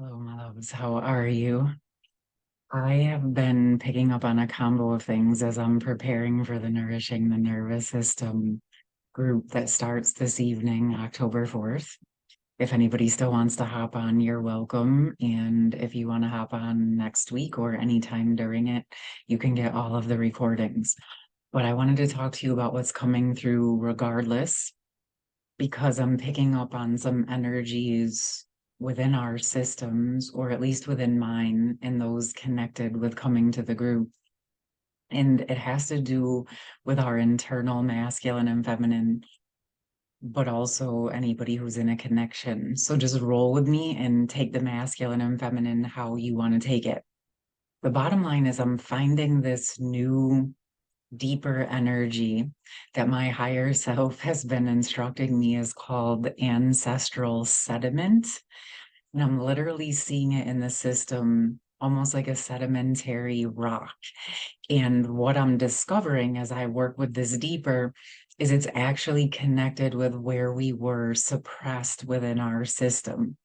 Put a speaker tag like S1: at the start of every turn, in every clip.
S1: Hello, my loves. How are you? I have been picking up on a combo of things as I'm preparing for the Nourishing the Nervous System group that starts this evening, October 4th. If anybody still wants to hop on, you're welcome. And if you want to hop on next week or anytime during it, you can get all of the recordings. But I wanted to talk to you about what's coming through regardless, because I'm picking up on some energies within our systems, or at least within mine, and those connected with coming to the group. And it has to do with our internal masculine and feminine, but also anybody who's in a connection. So just roll with me and take the masculine and feminine how you want to take it. The bottom line is, I'm finding this new deeper energy that my higher self has been instructing me is called ancestral sediment. And I'm literally seeing it in the system almost like a sedimentary rock. And what I'm discovering as I work with this deeper is it's actually connected with where we were suppressed within our system.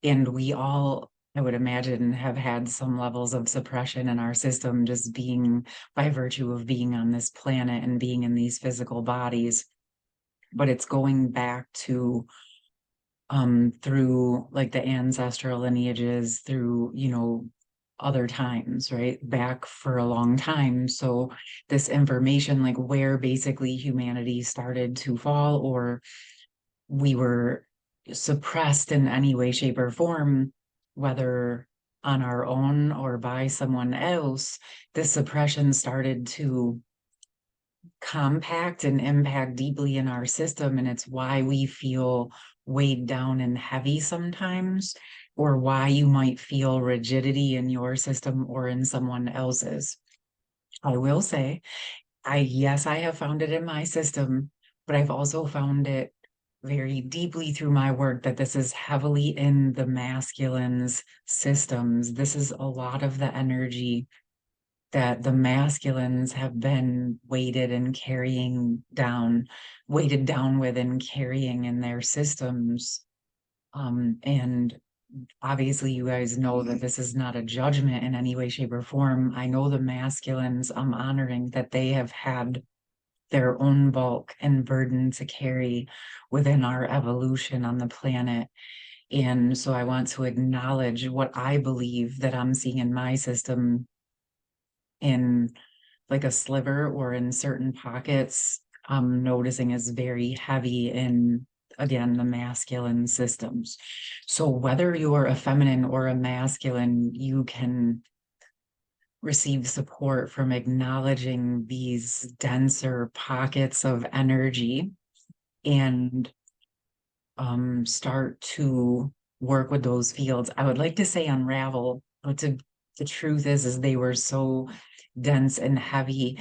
S1: And we all, I would imagine, have had some levels of suppression in our system, just being by virtue of being on this planet and being in these physical bodies. But it's going back to through like the ancestral lineages, through, other times, right? Back for a long time. So this information, like where basically humanity started to fall, or we were suppressed in any way, shape, or form, whether on our own or by someone else, this suppression started to compact and impact deeply in our system. And it's why we feel weighed down and heavy sometimes, or why you might feel rigidity in your system or in someone else's. I will say, yes, I have found it in my system, but I've also found it very deeply through my work that this is heavily in the masculine's systems. This is a lot of the energy that the masculines have been weighted and carrying down, weighted down with and carrying in their systems. And obviously, you guys know that this is not a judgment in any way, shape, or form. I know the masculines, I'm honoring that they have had their own bulk and burden to carry within our evolution on the planet. And so I want to acknowledge what I believe that I'm seeing in my system in like a sliver or in certain pockets. I'm noticing is very heavy in, again, the masculine systems. So whether you're a feminine or a masculine, you can receive support from acknowledging these denser pockets of energy and start to work with those fields. I would like to say unravel, but the truth is they were so dense and heavy.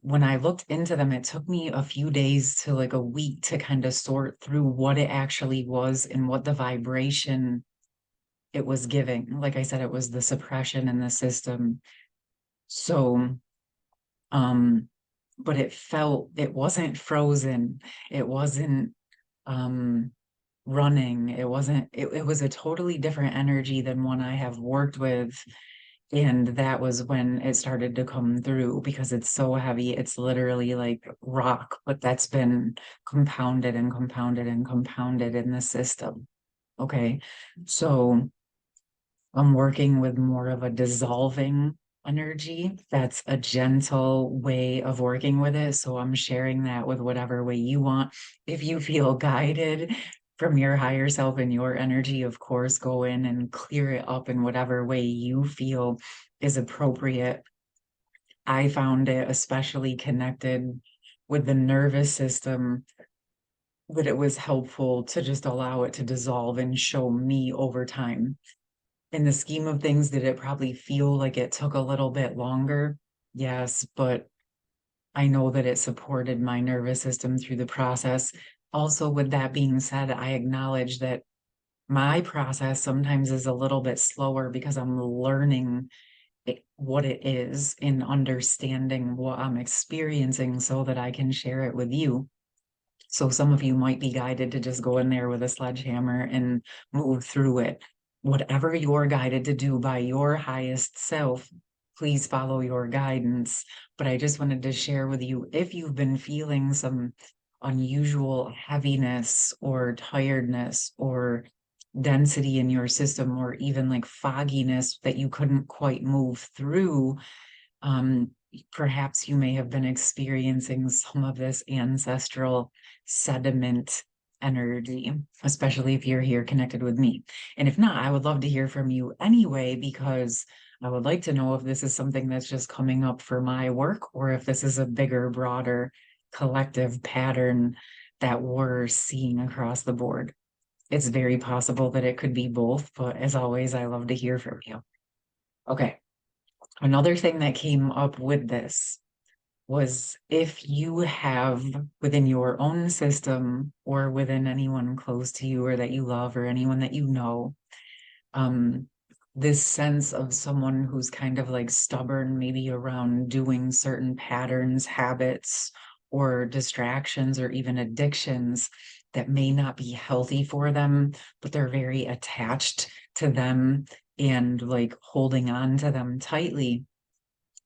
S1: When I looked into them, it took me a few days to like a week to kind of sort through what it actually was and what the vibration it was giving. Like I said, it was the suppression in the system. So, um, but it wasn't frozen. It wasn't um running. It was a totally different energy than one I have worked with. And that was when it started to come through because it's so heavy. It's literally like rock, but that's been compounded and compounded and compounded in the system. Okay. So I'm working with more of a dissolving energy. That's a gentle way of working with it. So I'm sharing that with whatever way you want. If you feel guided from your higher self and your energy, of course, go in and clear it up in whatever way you feel is appropriate. I found it especially connected with the nervous system, that it was helpful to just allow it to dissolve and show me over time. In the scheme of things, did it probably feel like it took a little bit longer? Yes, but I know that it supported my nervous system through the process. Also, with that being said, I acknowledge that my process sometimes is a little bit slower because I'm learning what it is and understanding what I'm experiencing so that I can share it with you. So some of you might be guided to just go in there with a sledgehammer and move through it. whatever you're guided to do by your highest self, please follow your guidance. But I just wanted to share with you, if you've been feeling some unusual heaviness or tiredness or density in your system, or even like fogginess that you couldn't quite move through, um, perhaps you may have been experiencing some of this ancestral sediment energy, especially if you're here connected with me. And if not, I would love to hear from you anyway, because I would like to know if this is something that's just coming up for my work, or if this is a bigger, broader collective pattern that we're seeing across the board. It's very possible that it could be both, but as always, I love to hear from you. Okay. Another thing that came up with this was, if you have within your own system or within anyone close to you or that you love or anyone that you know, um, this sense of someone who's kind of like stubborn, maybe around doing certain patterns, habits, or distractions, or even addictions that may not be healthy for them, but they're very attached to them and like holding on to them tightly.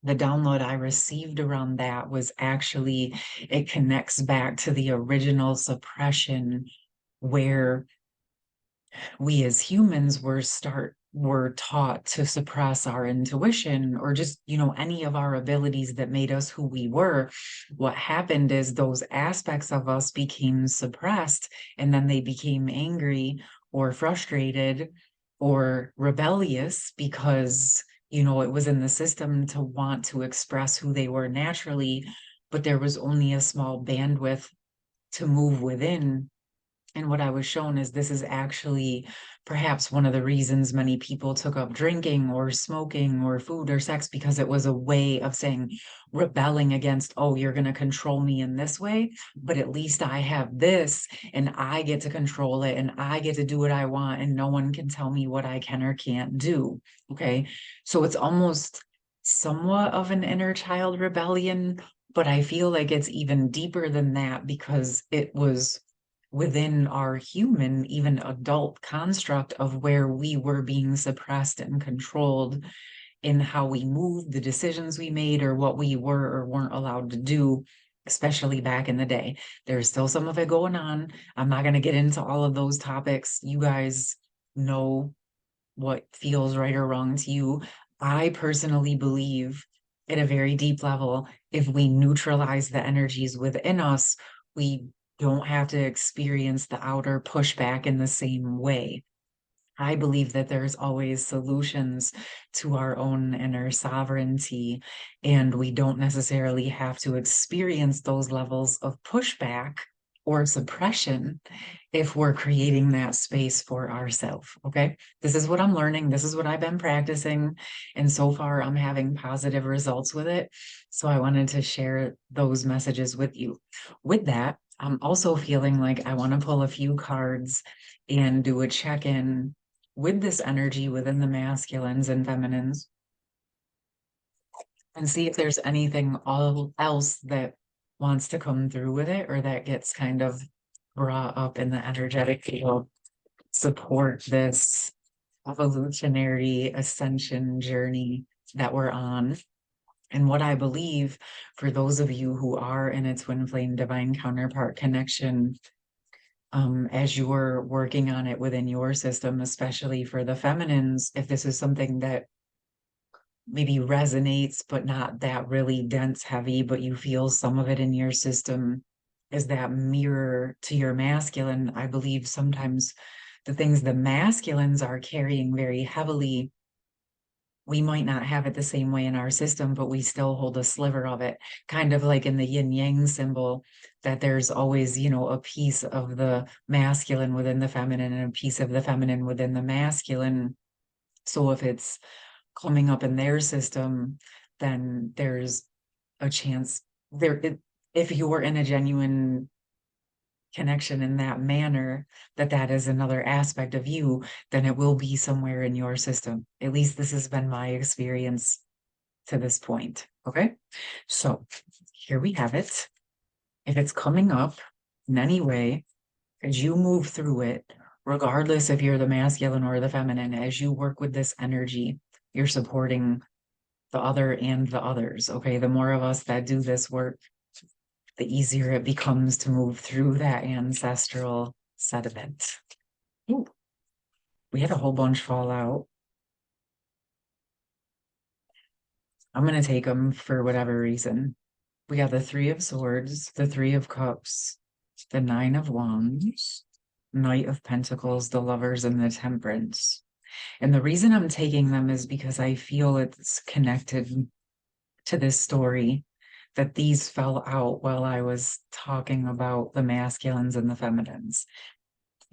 S1: The download I received around that was actually, it connects back to the original suppression, where we as humans were taught to suppress our intuition, or just, any of our abilities that made us who we were. What happened is those aspects of us became suppressed, and then they became angry or frustrated or rebellious, because it was in the system to want to express who they were naturally, but there was only a small bandwidth to move within. And what I was shown is, this is actually perhaps one of the reasons many people took up drinking or smoking or food or sex, because it was a way of saying, rebelling against, oh, you're going to control me in this way, but at least I have this, and I get to control it, and I get to do what I want, and no one can tell me what I can or can't do. Okay. So it's almost somewhat of an inner child rebellion, but I feel like it's even deeper than that, because it was within our human, even adult construct of where we were being suppressed and controlled in how we moved, the decisions we made, or what we were or weren't allowed to do, especially back in the day. There's still some of it going on. I'm not going to get into all of those topics. You guys know what feels right or wrong to you. I personally believe, at a very deep level, if we neutralize the energies within us, we don't have to experience the outer pushback in the same way. I believe that there's always solutions to our own inner sovereignty, and we don't necessarily have to experience those levels of pushback or suppression if we're creating that space for ourselves. Okay. This is what I'm learning. This is what I've been practicing. And so far, I'm having positive results with it. So I wanted to share those messages with you. With that, I'm also feeling like I want to pull a few cards and do a check in with this energy within the masculines and feminines, and see if there's anything else that wants to come through with it, or that gets kind of brought up in the energetic field, support this evolutionary ascension journey that we're on. And what I believe, for those of you who are in a twin flame divine counterpart connection, as you're working on it within your system, especially for the feminines, if this is something that maybe resonates, but not that really dense heavy, but you feel some of it in your system, is that mirror to your masculine. I believe sometimes the things the masculines are carrying very heavily, we might not have it the same way in our system, but we still hold a sliver of it, kind of like in the yin yang symbol, that there's always, a piece of the masculine within the feminine and a piece of the feminine within the masculine. So if it's coming up in their system, then there's a chance if you're in a genuine connection in that manner, that is another aspect of you, then it will be somewhere in your system. At least this has been my experience to this point. Okay. So here we have it. If it's coming up in any way, as you move through it, regardless if you're the masculine or the feminine, as you work with this energy, you're supporting the other and the others. Okay. The more of us that do this work, the easier it becomes to move through that ancestral sediment. Ooh, we had a whole bunch fall out. I'm going to take them for whatever reason. We got the Three of Swords, the Three of Cups, the Nine of Wands, Knight of Pentacles, the Lovers, and the Temperance. And the reason I'm taking them is because I feel it's connected to this story that these fell out while I was talking about the masculines and the feminines.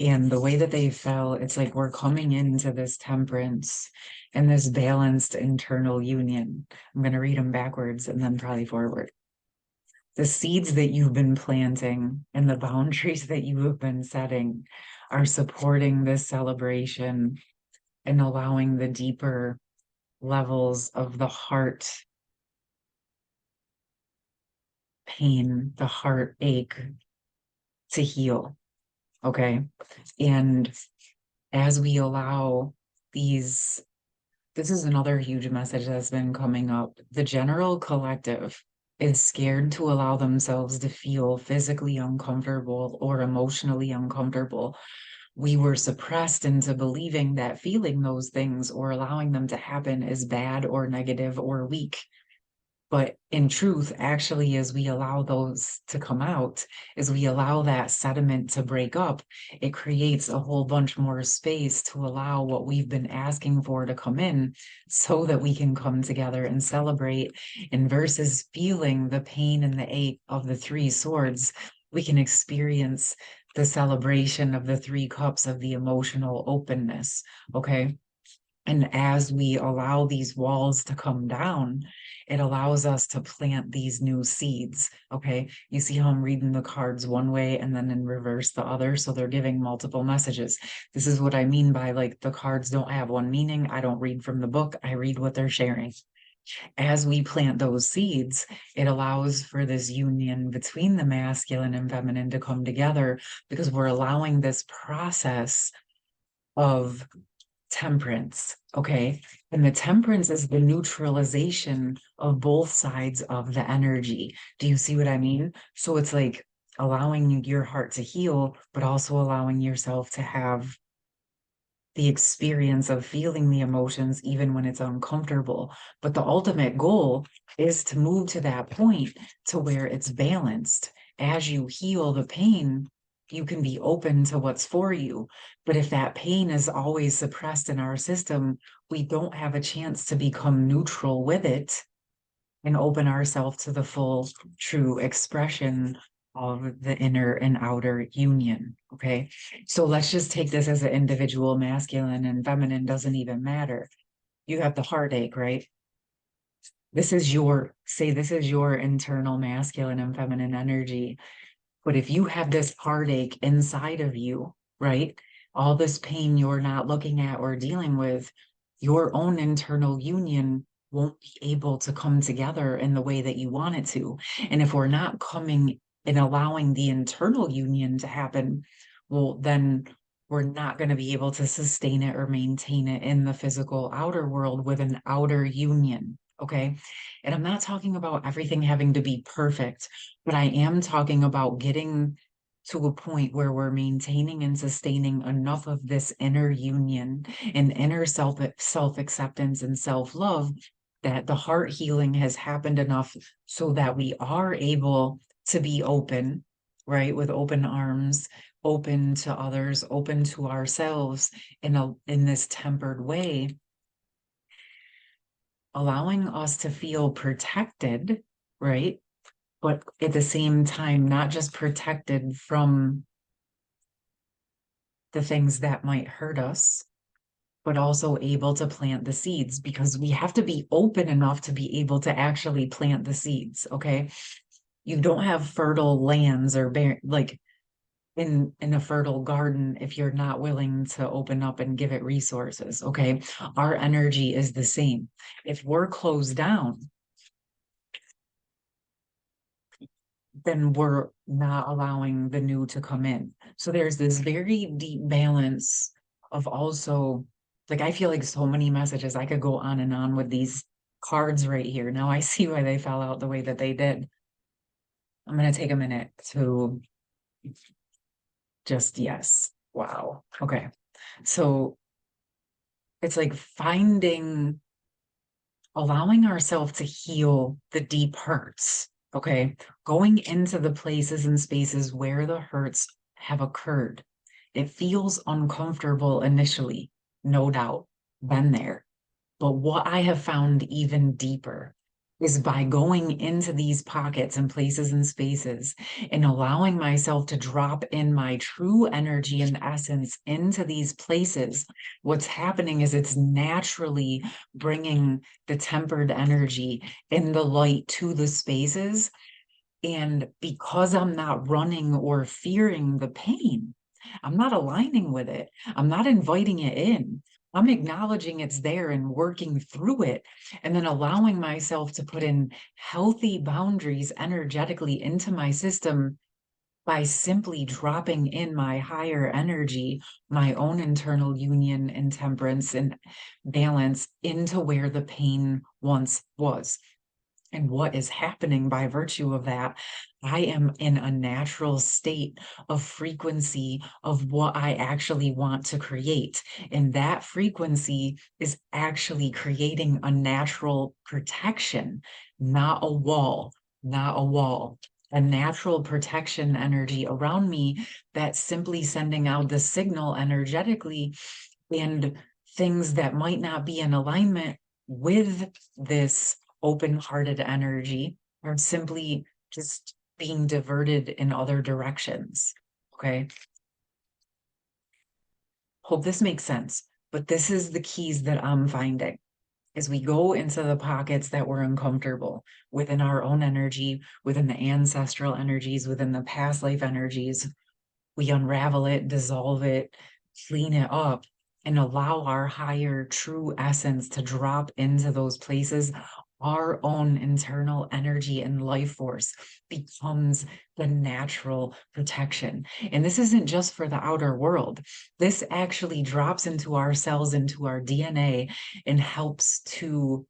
S1: And the way that they fell, it's like we're coming into this temperance and this balanced internal union. I'm going to read them backwards and then probably forward. The seeds that you've been planting and the boundaries that you have been setting are supporting this celebration and allowing the deeper levels of the heart pain, the heartache to heal. Okay. And as we allow these, this is another huge message that's been coming up. The general collective is scared to allow themselves to feel physically uncomfortable or emotionally uncomfortable. We were suppressed into believing that feeling those things or allowing them to happen is bad or negative or weak. But in truth, actually, as we allow those to come out, as we allow that sediment to break up, it creates a whole bunch more space to allow what we've been asking for to come in so that we can come together and celebrate. And versus feeling the pain and the ache of the Three Swords, we can experience the celebration of the Three Cups of the emotional openness. Okay. And as we allow these walls to come down, it allows us to plant these new seeds. Okay. You see how I'm reading the cards one way and then in reverse the other. So they're giving multiple messages. This is what I mean by like the cards don't have one meaning. I don't read from the book, I read what they're sharing. As we plant those seeds, it allows for this union between the masculine and feminine to come together because we're allowing this process of temperance. Okay. And the temperance is the neutralization of both sides of the energy. Do you see what I mean? So it's like allowing your heart to heal, but also allowing yourself to have the experience of feeling the emotions even when it's uncomfortable. But the ultimate goal is to move to that point to where it's balanced. As you heal the pain, you can be open to what's for you. But if that pain is always suppressed in our system, we don't have a chance to become neutral with it and open ourselves to the full true expression of the inner and outer union. Okay. So let's just take this as an individual, masculine and feminine doesn't even matter. You have the heartache, right? This is your, say, this is your internal masculine and feminine energy. But if you have this heartache inside of you, right? All this pain you're not looking at or dealing with, your own internal union won't be able to come together in the way that you want it to. And if we're not coming and allowing the internal union to happen, well, then we're not going to be able to sustain it or maintain it in the physical outer world with an outer union. Okay. And I'm not talking about everything having to be perfect, but I am talking about getting to a point where we're maintaining and sustaining enough of this inner union and inner self-acceptance and self-love that the heart healing has happened enough so that we are able to be open, right? With open arms, open to others, open to ourselves in this tempered way, allowing us to feel protected, right? But at the same time, not just protected from the things that might hurt us, but also able to plant the seeds because we have to be open enough to be able to actually plant the seeds. Okay. You don't have fertile lands or like in a fertile garden if you're not willing to open up and give it resources. Okay. Our energy is the same. If we're closed down, then we're not allowing the new to come in. So there's this very deep balance of also, like, I feel like so many messages. I could go on and on with these cards right here. Now I see why they fell out the way that they did. I'm going to take a minute to just, yes. Wow. Okay. So it's like allowing ourselves to heal the deep hurts. Okay. Going into the places and spaces where the hurts have occurred. It feels uncomfortable initially, no doubt. Been there. But what I have found even deeper is by going into these pockets and places and spaces and allowing myself to drop in my true energy and essence into these places, what's happening is it's naturally bringing the tempered energy and the light to the spaces. And because I'm not running or fearing the pain, I'm not aligning with it. I'm not inviting it in. I'm acknowledging it's there and working through it, and then allowing myself to put in healthy boundaries energetically into my system by simply dropping in my higher energy, my own internal union and temperance and balance into where the pain once was. And what is happening by virtue of that, I am in a natural state of frequency of what I actually want to create. And that frequency is actually creating a natural protection, not a wall, not a wall. A natural protection energy around me that's simply sending out the signal energetically, and things that might not be in alignment with this open-hearted energy are simply just being diverted in other directions. Okay. Hope this makes sense. But this is the keys that I'm finding as we go into the pockets that we're uncomfortable within our own energy, within the ancestral energies, within the past life energies. We unravel it, dissolve it, clean it up, and allow our higher true essence to drop into those places. Our own internal energy and life force becomes the natural protection. And this isn't just for the outer world. This actually drops into our cells, into our DNA, and helps to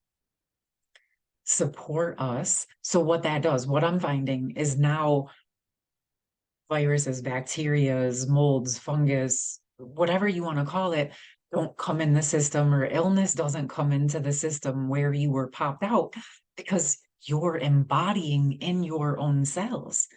S1: support us. So what that does, what I'm finding is now viruses, bacterias, molds, fungus, whatever you want to call it, don't come in the system, or illness doesn't come into the system where you were popped out, because you're embodying in your own cells.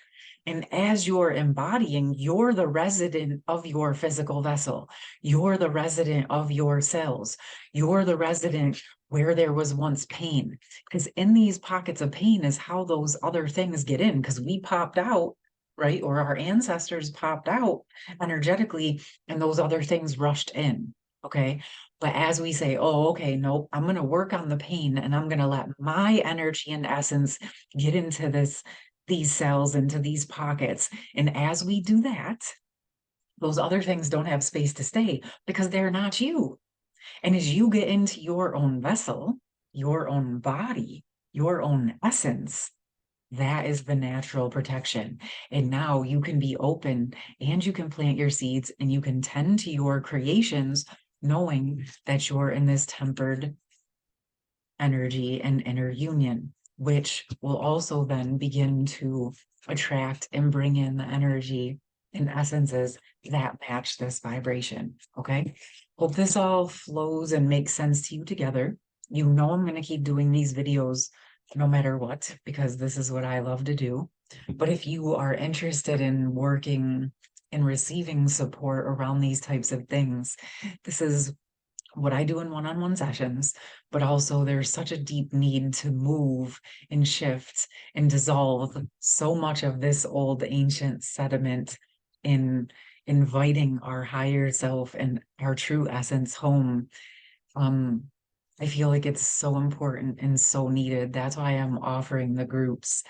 S1: And as you're embodying, you're the resident of your physical vessel. You're the resident of your cells. You're the resident where there was once pain. Because in these pockets of pain is how those other things get in, because we popped out, right? Or our ancestors popped out energetically, and those other things rushed in. Okay. But as we say, oh, okay, nope, I'm going to work on the pain, and I'm going to let my energy and essence get into these cells, into these pockets. And as we do that, those other things don't have space to stay because they're not you. And as you get into your own vessel, your own body, your own essence, that is the natural protection. And now you can be open, and you can plant your seeds, and you can tend to your creations, knowing that you're in this tempered energy and inner union, which will also then begin to attract and bring in the energy and essences that match this vibration. Okay. Hope this all flows and makes sense to you together. You know, I'm going to keep doing these videos no matter what, because this is what I love to do. But if you are interested in working and receiving support around these types of things, this is what I do in one-on-one sessions, but also there's such a deep need to move and shift and dissolve so much of this old ancient sediment in inviting our higher self and our true essence home. Um, I feel like it's so important and so needed. That's why I'm offering the groups,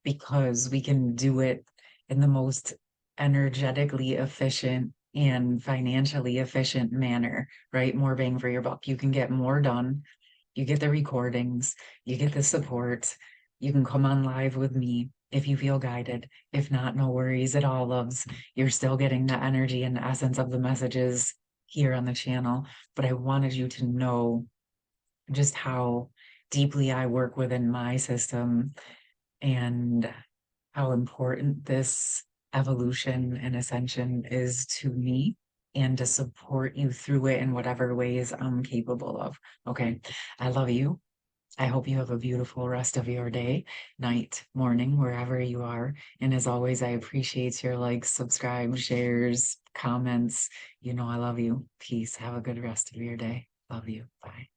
S1: because we can do it in the most energetically efficient and financially efficient manner, right? More bang for your buck. You can get more done. You get the recordings, you get the support, you can come on live with me. if you feel guided. If not, no worries at all, loves. You're still getting the energy and the essence of the messages here on the channel. But I wanted you to know just how deeply I work within my system and how important this evolution and ascension is to me, and to support you through it in whatever ways I'm capable of. Okay. I love you. I hope you have a beautiful rest of your day, night, morning, wherever you are. And as always, I appreciate your likes, subscribe, shares, comments. You know, I love you. Peace. Have a good rest of your day. Love you. Bye.